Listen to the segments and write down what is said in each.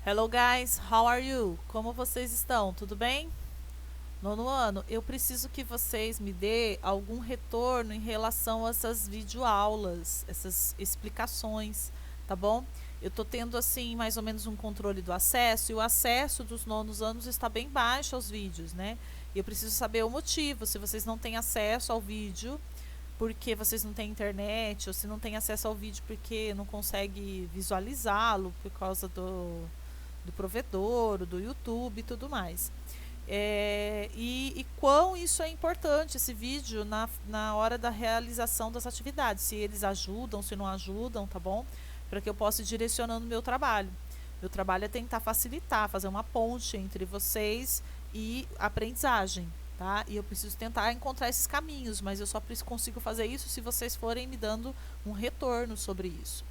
Hello guys, how are you? Como vocês estão? Tudo bem? Nono ano, eu preciso que vocês me dê algum retorno em relação a essas videoaulas, essas explicações, tá bom? Eu tô tendo assim mais ou menos um controle do acesso e o acesso dos nonos anos está bem baixo aos vídeos, né? E eu preciso saber o motivo, se vocês não têm acesso ao vídeo porque vocês não têm internet, ou se não têm acesso ao vídeo porque não consegue visualizá-lo por causa do provedor, do YouTube e tudo mais. E quão isso é importante, esse vídeo, na hora da realização das atividades. Se eles ajudam, se não ajudam, tá bom? Para que eu possa ir direcionando o meu trabalho. Meu trabalho é tentar facilitar, fazer uma ponte entre vocês e a aprendizagem, tá? E eu preciso tentar encontrar esses caminhos, mas eu só consigo fazer isso se vocês forem me dando um retorno sobre isso.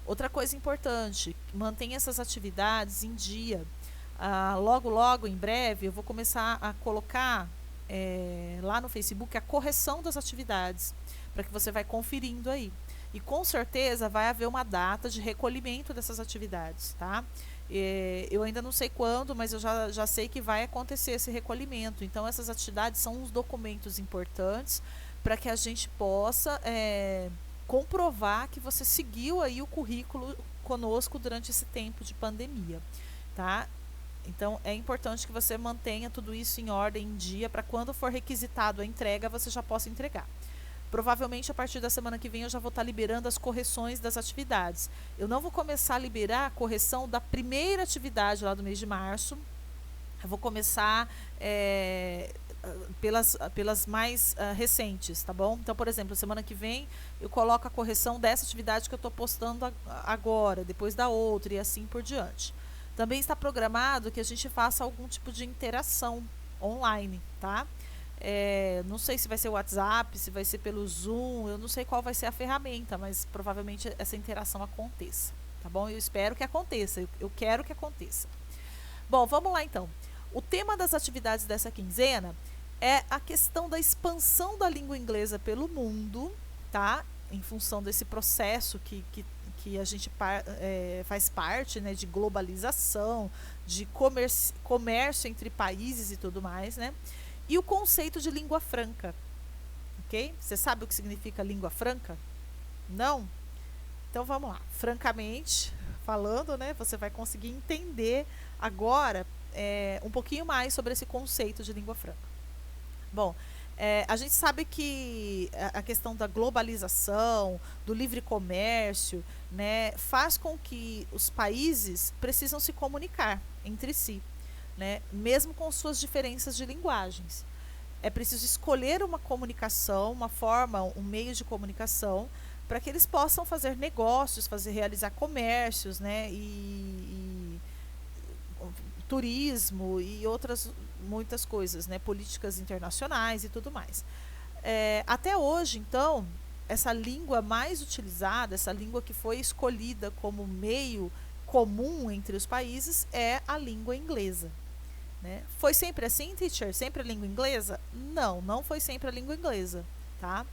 Outra coisa importante, mantenha essas atividades em dia. Logo, logo, em breve, eu vou começar a colocar lá no Facebook a correção das atividades, para que você vai conferindo aí. E com certeza vai haver uma data de recolhimento dessas atividades, tá? Eu ainda não sei quando, mas eu já sei que vai acontecer esse recolhimento. Então, essas atividades são uns documentos importantes para que a gente possa comprovar que você seguiu aí o currículo conosco durante esse tempo de pandemia, tá? Então é importante que você mantenha tudo isso em ordem, em dia, para quando for requisitado a entrega, você já possa entregar. Provavelmente a partir da semana que vem eu já vou estar liberando as correções das atividades. Eu não vou começar a liberar a correção da primeira atividade lá do mês de março. Eu vou começar pelas mais recentes, tá bom? Então, por exemplo, semana que vem eu coloco a correção dessa atividade que eu estou postando agora, depois da outra e assim por diante. Também está programado que a gente faça algum tipo de interação online, tá? Não sei se vai ser o WhatsApp, se vai ser pelo Zoom, eu não sei qual vai ser a ferramenta, mas provavelmente essa interação aconteça, tá bom? Eu espero que aconteça, eu quero que aconteça. Bom, vamos lá então. O tema das atividades dessa quinzena é a questão da expansão da língua inglesa pelo mundo, tá? Em função desse processo que a gente faz parte, né, de globalização, de comércio entre países e tudo mais, né? E o conceito de língua franca, ok? Você sabe o que significa língua franca? Não? Então vamos lá. Francamente, falando, né, você vai conseguir entender agora um pouquinho mais sobre esse conceito de língua franca. Bom, a gente sabe que a questão da globalização, do livre comércio, né, faz com que os países precisam se comunicar entre si, né, mesmo com suas diferenças de linguagens. É preciso escolher uma comunicação, uma forma, um meio de comunicação para que eles possam fazer negócios, realizar comércios, né, e turismo e outras muitas coisas, né, políticas internacionais e tudo mais. Até hoje, então, essa língua mais utilizada, essa língua que foi escolhida como meio comum entre os países é a língua inglesa. Né? Foi sempre assim, teacher? Sempre a língua inglesa? Não, não foi sempre a língua inglesa. Tá?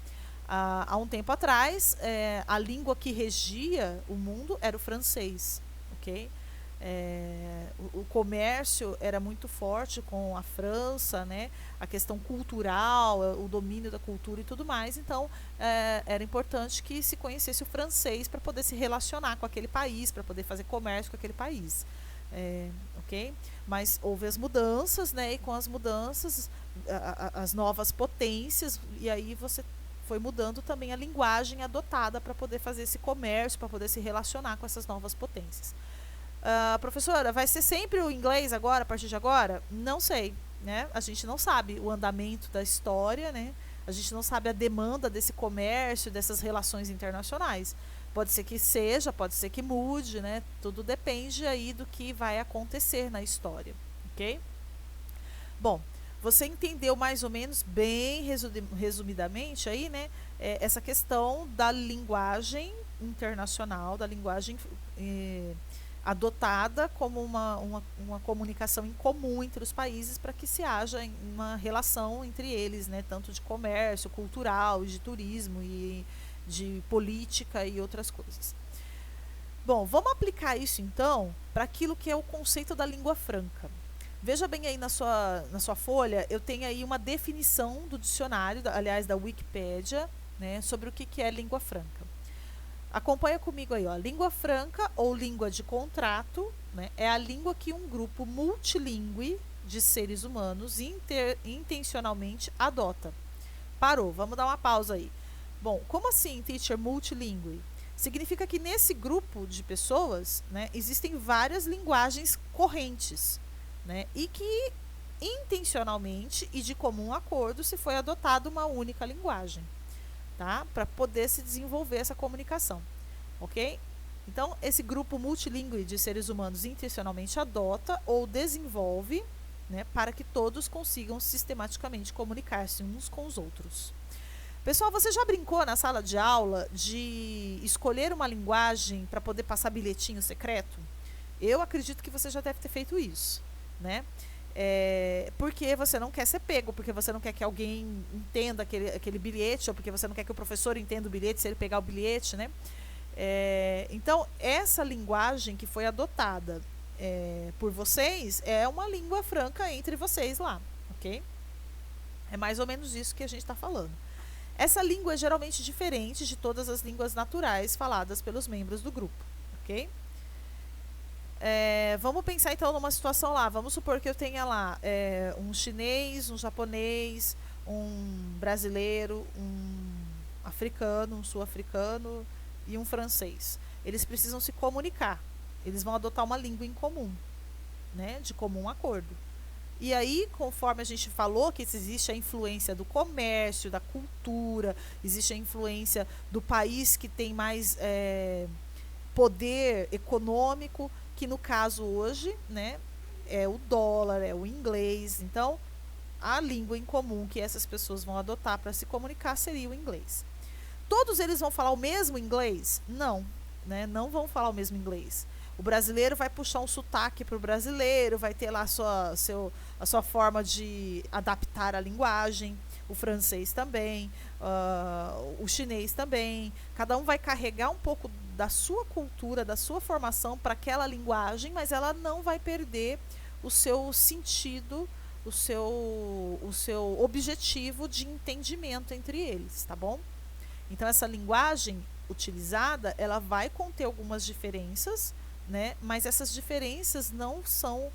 Há um tempo atrás, a língua que regia o mundo era o francês. Ok? O comércio era muito forte com a França, né? A questão cultural, o domínio da cultura e tudo mais. Então, era importante que se conhecesse o francês para poder se relacionar com aquele país, para poder fazer comércio com aquele país. Ok? Mas houve as mudanças, né? E com as mudanças, as novas potências, e aí você foi mudando também a linguagem adotada para poder fazer esse comércio, para poder se relacionar com essas novas potências. Professora, vai ser sempre o inglês agora, a partir de agora? Não sei, né? A gente não sabe o andamento da história, né? A gente não sabe a demanda desse comércio, dessas relações internacionais. Pode ser que seja, pode ser que mude, né? Tudo depende aí do que vai acontecer na história, ok? Bom, você entendeu mais ou menos, bem resumidamente aí, né? Essa questão da linguagem internacional, da linguagem adotada como uma comunicação em comum entre os países para que se haja uma relação entre eles, né, tanto de comércio, cultural, de turismo e de política e outras coisas. Bom, vamos aplicar isso então para aquilo que é o conceito da língua franca. Veja bem aí na sua folha, eu tenho aí uma definição do dicionário, aliás, da Wikipédia, né, sobre o que é língua franca. Acompanha comigo aí, ó. Língua franca ou língua de contrato, né, é a língua que um grupo multilingüe de seres humanos intencionalmente adota. Parou, vamos dar uma pausa aí. Bom, como assim, teacher, multilingüe? Significa que nesse grupo de pessoas, né, existem várias linguagens correntes, né, e que intencionalmente e de comum acordo se foi adotada uma única linguagem, tá? Para poder se desenvolver essa comunicação, ok? Então, esse grupo multilingüe de seres humanos intencionalmente adota ou desenvolve, né, para que todos consigam sistematicamente comunicar-se uns com os outros. Pessoal, você já brincou na sala de aula de escolher uma linguagem para poder passar bilhetinho secreto? Eu acredito que você já deve ter feito isso, né? Porque você não quer ser pego, porque você não quer que alguém entenda aquele bilhete, ou porque você não quer que o professor entenda o bilhete se ele pegar o bilhete, né? Então, essa linguagem que foi adotada por vocês é uma língua franca entre vocês lá, ok? É mais ou menos isso que a gente está falando. Essa língua é geralmente diferente de todas as línguas naturais faladas pelos membros do grupo, ok? Vamos pensar então numa situação lá. Vamos supor que eu tenha lá um chinês, um japonês, um brasileiro, um africano, um sul-africano e um francês. Eles precisam se comunicar. Eles vão adotar uma língua em comum, né, de comum acordo. E aí, conforme a gente falou, que existe a influência do comércio, da cultura, existe a influência do país que tem mais poder econômico, que no caso hoje, né, é o dólar, é o inglês. Então, a língua em comum que essas pessoas vão adotar para se comunicar seria o inglês. Todos eles vão falar o mesmo inglês? Não, né, não vão falar o mesmo inglês. O brasileiro vai puxar um sotaque para o brasileiro, vai ter lá a sua forma de adaptar a linguagem, o francês também, o chinês também. Cada um vai carregar um pouco da sua cultura, da sua formação para aquela linguagem, mas ela não vai perder o seu sentido, o seu objetivo de entendimento entre eles, tá bom? Então, essa linguagem utilizada, ela vai conter algumas diferenças, né? Mas essas diferenças não são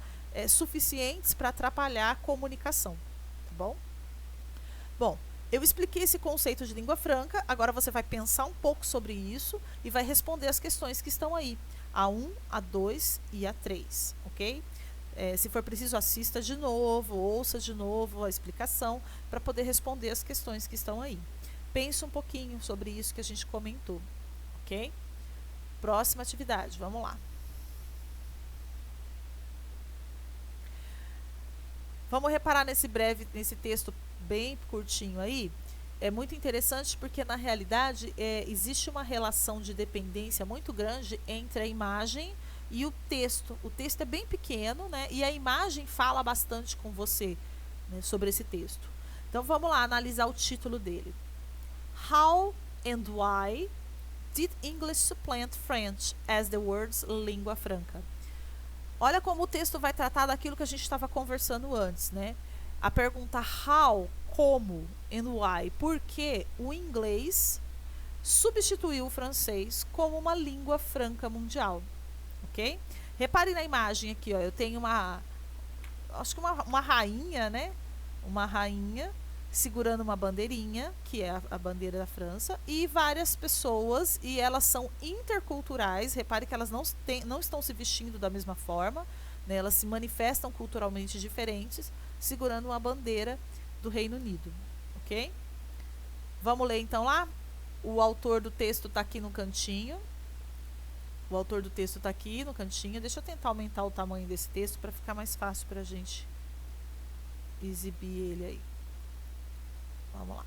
suficientes para atrapalhar a comunicação, tá bom? Bom, eu expliquei esse conceito de língua franca, agora você vai pensar um pouco sobre isso e vai responder as questões que estão aí, a 1, a 2 e a 3, ok? Se for preciso, assista de novo, ouça de novo a explicação para poder responder as questões que estão aí. Pense um pouquinho sobre isso que a gente comentou, ok? Próxima atividade, vamos lá. Vamos reparar nesse texto bem curtinho aí. É muito interessante porque, na realidade, existe uma relação de dependência muito grande entre a imagem e o texto. O texto é bem pequeno, né? E a imagem fala bastante com você, né, sobre esse texto. Então, vamos lá analisar o título dele. How and why did English supplant French as the words língua franca? Olha como o texto vai tratar daquilo que a gente estava conversando antes, né? A pergunta how, como, and why, por que o inglês substituiu o francês como uma língua franca mundial, ok? Repare na imagem aqui, ó, eu tenho acho que uma rainha, né? Uma rainha segurando uma bandeirinha, que é a bandeira da França, e várias pessoas, e elas são interculturais. Repare que elas não estão se vestindo da mesma forma, né? Elas se manifestam culturalmente diferentes, segurando uma bandeira do Reino Unido, ok? Vamos ler então lá? O autor do texto está aqui no cantinho. O autor do texto está aqui no cantinho. Deixa eu tentar aumentar o tamanho desse texto para ficar mais fácil para a gente exibir ele aí. Vamos lá.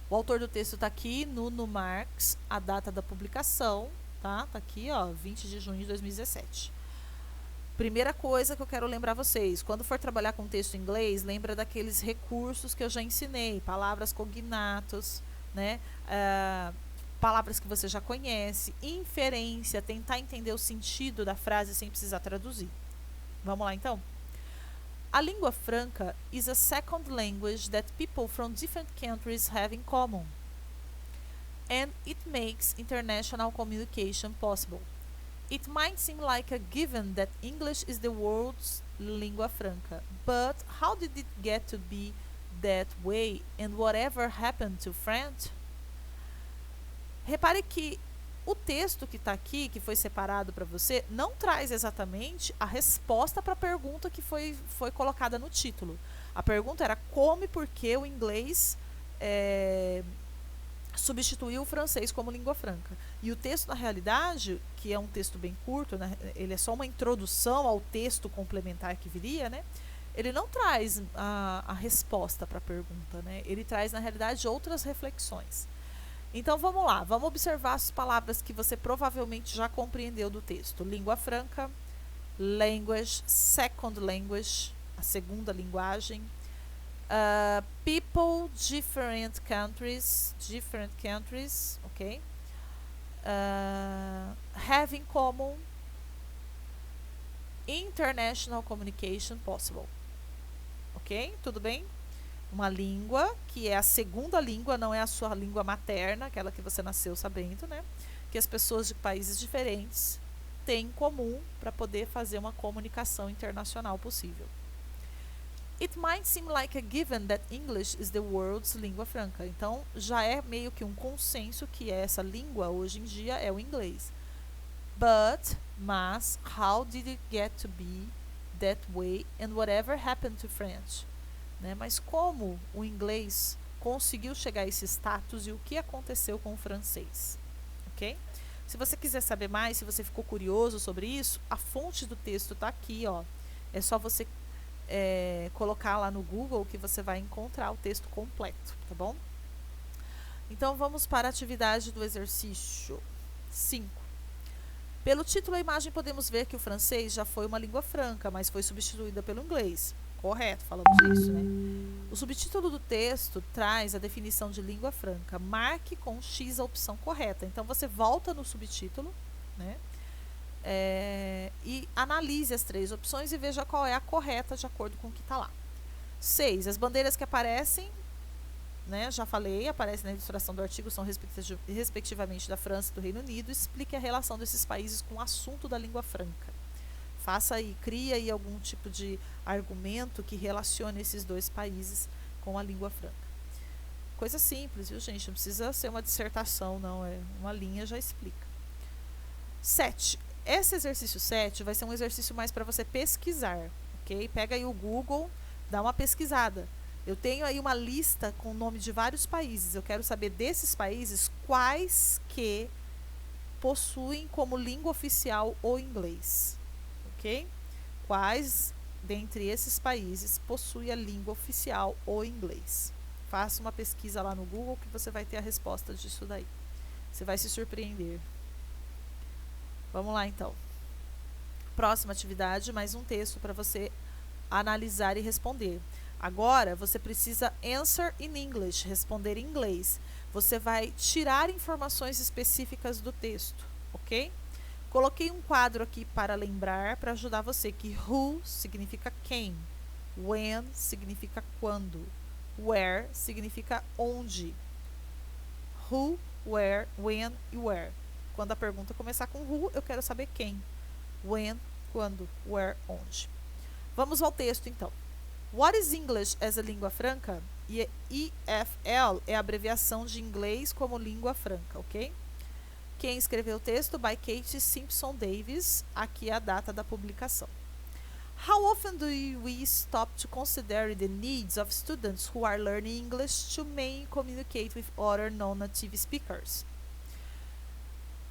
O autor do texto está aqui, Nuno Marques, a data da publicação, tá? Tá aqui, ó, 20 de junho de 2017. Primeira coisa que eu quero lembrar vocês, quando for trabalhar com texto em inglês, lembra daqueles recursos que eu já ensinei, palavras cognatos, né? palavras que você já conhece, inferência, tentar entender o sentido da frase sem precisar traduzir. Vamos lá então? A língua franca is a second language that people from different countries have in common, and it makes international communication possible. It might seem like a given that English is the world's lingua franca, but how did it get to be that way, and whatever happened to French? Repare que o texto que está aqui, que foi separado para você, não traz exatamente a resposta para a pergunta que foi colocada no título. A pergunta era como e por que o inglês substituiu o francês como língua franca. E o texto, na realidade, que é um texto bem curto, né, ele é só uma introdução ao texto complementar que viria, né? Ele não traz a resposta para a pergunta, né? Ele traz, na realidade, outras reflexões. Então vamos lá, vamos observar as palavras que você provavelmente já compreendeu do texto. Língua franca, language, second language, a segunda linguagem. People, different countries, ok? Have in common, international communication possible. Ok? Tudo bem? Uma língua que é a segunda língua, não é a sua língua materna, aquela que você nasceu sabendo, né? Que as pessoas de países diferentes têm em comum para poder fazer uma comunicação internacional possível. It might seem like a given that English is the world's lingua franca. Então, já é meio que um consenso que essa língua, hoje em dia, é o inglês. Mas, how did it get to be that way, and whatever happened to French? Né? Mas como o inglês conseguiu chegar a esse status e o que aconteceu com o francês? Ok? Se você quiser saber mais, se você ficou curioso sobre isso, a fonte do texto está aqui, ó. É só você colocar lá no Google que você vai encontrar o texto completo, tá bom? Então vamos para a atividade do exercício 5. Pelo título e imagem podemos ver que o francês já foi uma língua franca, mas foi substituída pelo inglês. Correto, falamos isso, né? O subtítulo do texto traz a definição de língua franca. Marque com X a opção correta. Então, você volta no subtítulo, né? E analise as 3 opções e veja qual é a correta de acordo com o que está lá. 6. As bandeiras que aparecem, né? Já falei, aparecem na ilustração do artigo, são respectivamente da França e do Reino Unido. Explique a relação desses países com o assunto da língua franca. Faça aí, cria aí algum tipo de argumento que relacione esses 2 países com a língua franca. Coisa simples, viu, gente? Não precisa ser uma dissertação, não. É uma linha, já explica. 7. Esse exercício 7 vai ser um exercício mais para você pesquisar, ok? Pega aí o Google, dá uma pesquisada. Eu tenho aí uma lista com o nome de vários países. Eu quero saber desses países quais que possuem como língua oficial o inglês. Ok? Quais dentre esses países possui a língua oficial o inglês? Faça uma pesquisa lá no Google que você vai ter a resposta disso daí. Você vai se surpreender. Vamos lá então. Próxima atividade, mais um texto para você analisar e responder. Agora você precisa answer in English, responder em inglês. Você vai tirar informações específicas do texto, ok? Coloquei um quadro aqui para lembrar, para ajudar você, que who significa quem, when significa quando, where significa onde. Who, where, when e where. Quando a pergunta começar com who, eu quero saber quem. When, quando, where, onde. Vamos ao texto, então. What is English as a língua franca? E EFL é a abreviação de inglês como língua franca, ok? Quem escreveu o texto? By Kate Simpson Davis. Aqui é a data da publicação. How often do we stop to consider the needs of students who are learning English to may communicate with other non-native speakers?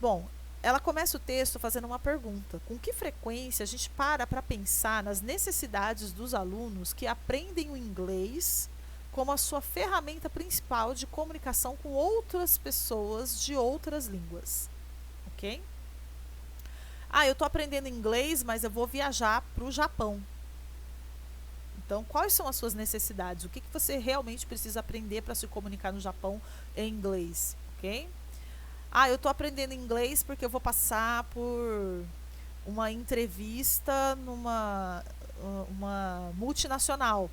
Bom, ela começa o texto fazendo uma pergunta. Com que frequência a gente para pensar nas necessidades dos alunos que aprendem o inglês como a sua ferramenta principal de comunicação com outras pessoas de outras línguas? Ok? Eu estou aprendendo inglês, mas eu vou viajar para o Japão. Então, quais são as suas necessidades? O que você realmente precisa aprender para se comunicar no Japão em inglês? Ok? Ah, eu tô aprendendo inglês porque eu vou passar por uma entrevista numa uma multinacional,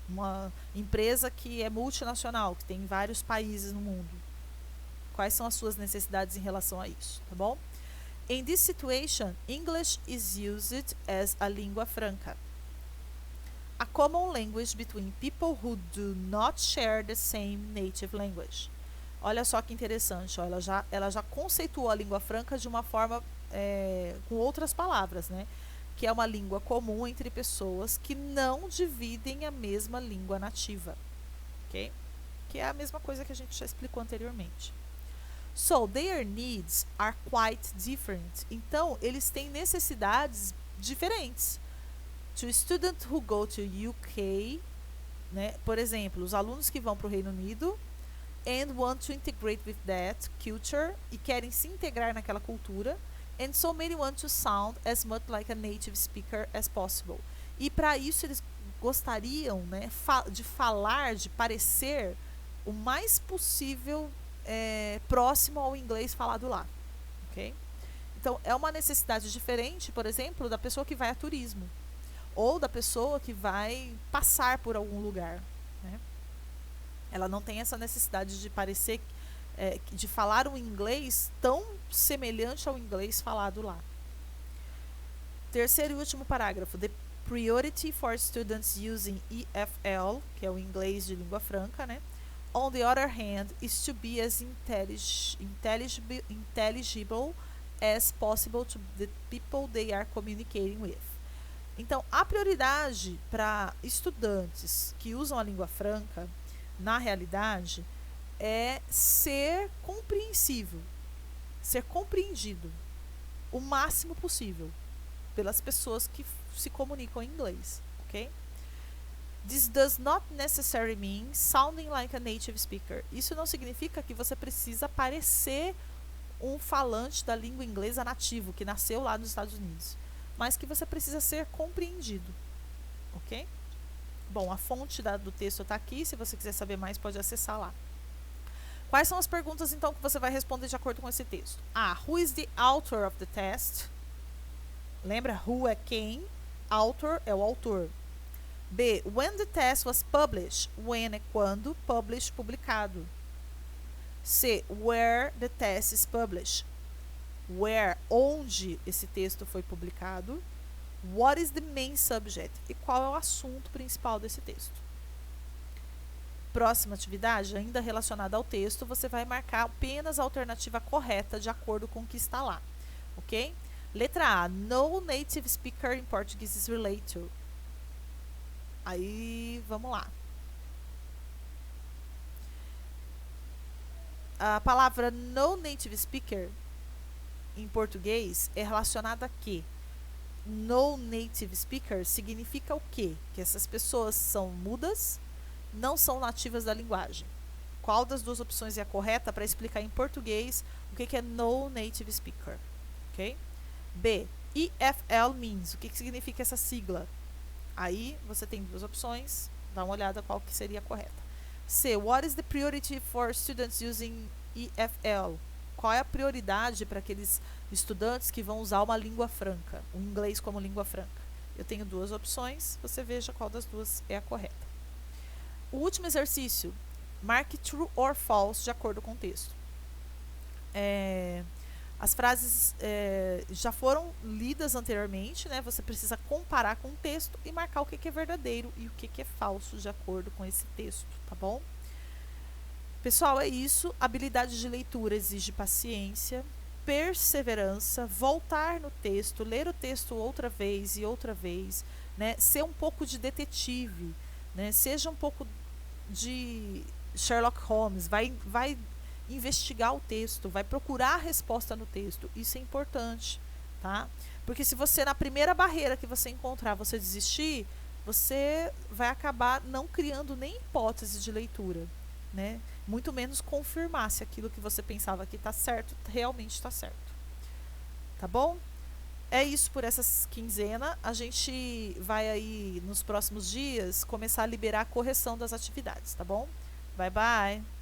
uma empresa que é multinacional, que tem vários países no mundo. Quais são as suas necessidades em relação a isso, tá bom? In this situation, English is used as a lingua franca, a common language between people who do not share the same native language. Olha só que interessante, ó, ela já conceituou a língua franca de uma forma com outras palavras, né? Que é uma língua comum entre pessoas que não dividem a mesma língua nativa, ok? Que é a mesma coisa que a gente já explicou anteriormente. So, their needs are quite different. Então, eles têm necessidades diferentes. To students who go to UK, né? Por exemplo, os alunos que vão para o Reino Unido and want to integrate with that culture, e querem se integrar naquela cultura, and so many want to sound as much like a native speaker as possible. E para isso eles gostariam, né, de falar, de parecer o mais possível próximo ao inglês falado lá, ok? Então é uma necessidade diferente, por exemplo, da pessoa que vai a turismo ou da pessoa que vai passar por algum lugar, né? Ela não tem essa necessidade de parecer, de falar um inglês tão semelhante ao inglês falado lá. Terceiro e último parágrafo. The priority for students using EFL, que é o inglês de língua franca, né? On the other hand, is to be as intelligible as possible to the people they are communicating with. Então, a prioridade para estudantes que usam a língua franca, na realidade, é ser compreensível, ser compreendido o máximo possível pelas pessoas que se comunicam em inglês, ok? This does not necessarily mean sounding like a native speaker. Isso não significa que você precisa parecer um falante da língua inglesa nativo, que nasceu lá nos Estados Unidos, mas que você precisa ser compreendido, ok? Bom, a fonte do texto está aqui, se você quiser saber mais pode acessar lá. Quais são as perguntas então que você vai responder de acordo com esse texto? A. Who is the author of the test? Lembra, who é quem, author é o autor. B. When the test was published? When é quando, published, publicado. C. Where the test is published? Where, onde esse texto foi publicado. What is the main subject? E qual é o assunto principal desse texto? Próxima atividade, ainda relacionada ao texto, você vai marcar apenas a alternativa correta de acordo com o que está lá, ok? Letra A. No native speaker in Portuguese is related to. Aí, vamos lá. A palavra no native speaker em português é relacionada a quê? No native speaker significa o quê? Que essas pessoas são mudas, não são nativas da linguagem. Qual das duas opções é a correta para explicar em português o que é no native speaker? Ok? B. EFL means. O que significa essa sigla? Aí você tem duas opções, dá uma olhada qual que seria a correta. C. What is the priority for students using EFL? Qual é a prioridade para aqueles estudantes que vão usar uma língua franca, o inglês como língua franca? Eu tenho duas opções, você veja qual das duas é a correta. O último exercício, marque true or false de acordo com o texto. As frases já foram lidas anteriormente, né? Você precisa comparar com o texto e marcar o que é verdadeiro e o que é falso de acordo com esse texto, tá bom? Pessoal, é isso. Habilidade de leitura exige paciência, perseverança, voltar no texto, ler o texto outra vez e outra vez, né? Ser um pouco de detetive, né? Seja um pouco de Sherlock Holmes, vai investigar o texto, vai procurar a resposta no texto. Isso é importante, tá? Porque se você, na primeira barreira que você encontrar, você desistir, você vai acabar não criando nem hipótese de leitura, né? Muito menos confirmar se aquilo que você pensava que está certo, realmente está certo. Tá bom? É isso por essa quinzena. A gente vai aí, nos próximos dias, começar a liberar a correção das atividades, tá bom? Bye, bye!